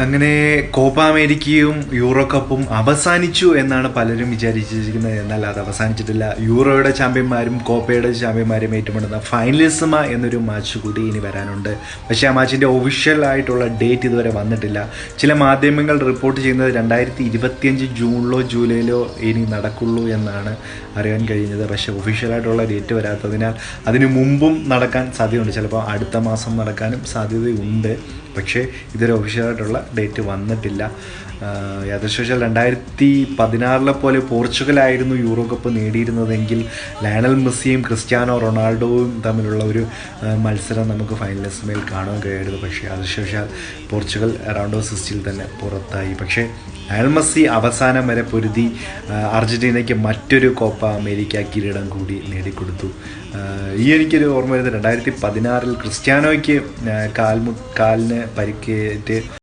അങ്ങനെ കോപ്പ അമേരിക്കയും യൂറോ കപ്പും അവസാനിച്ചു എന്നാണ് പലരും വിചാരിച്ചിരിക്കുന്നത്. എന്നാൽ അത് അവസാനിച്ചിട്ടില്ല. യൂറോയുടെ ചാമ്പ്യന്മാരും കോപ്പയുടെ ചാമ്പ്യന്മാരും ഏറ്റുമുട്ടുന്ന ഫൈനലിസമ എന്നൊരു മാച്ച് കൂടി ഇനി വരാനുണ്ട്. പക്ഷേ ആ മാച്ചിൻ്റെ ഒഫീഷ്യൽ ആയിട്ടുള്ള ഡേറ്റ് ഇതുവരെ വന്നിട്ടില്ല. ചില മാധ്യമങ്ങൾ റിപ്പോർട്ട് ചെയ്യുന്നത് 2025 ജൂണിലോ ജൂലൈയിലോ ഇനി നടക്കുള്ളൂ എന്നാണ് അറിയാൻ കഴിഞ്ഞത്. പക്ഷേ ഒഫീഷ്യലായിട്ടുള്ള ഡേറ്റ് വരാത്തതിനാൽ അതിന് മുമ്പും നടക്കാൻ സാധ്യതയുണ്ട്. ചിലപ്പോൾ അടുത്ത മാസം നടക്കാനും സാധ്യതയുണ്ട്. പക്ഷേ ഇതൊരു ഒഫീഷ്യലായിട്ടുള്ള ഡേറ്റ് വന്നിട്ടില്ല. യാദൃശ്യവശാൽ 2016 പോലെ പോർച്ചുഗലായിരുന്നു യൂറോ കപ്പ് നേടിയിരുന്നതെങ്കിൽ ലയണൽ മെസ്സിയും ക്രിസ്ത്യാനോ റൊണാൾഡോയും തമ്മിലുള്ള ഒരു മത്സരം നമുക്ക് ഫൈനലിസ്മേൽ കാണാൻ കഴിയായിരുന്നു. പക്ഷേ യാദൃശ്യവശാൽ പോർച്ചുഗൽ റൗണ്ട് ഓഫ് 16 തന്നെ പുറത്തായി. പക്ഷേ ലയണൽ മെസ്സി അവസാനം വരെ പൊരുതി അർജൻറ്റീനയ്ക്ക് മറ്റൊരു കോപ്പ അമേരിക്ക കിരീടം കൂടി നേടിക്കൊടുത്തു. ഈ എനിക്കൊരു ഓർമ്മ വരുന്നത് 2016 ക്രിസ്ത്യാനോയ്ക്ക് കാലിന് പരിക്കേറ്റ്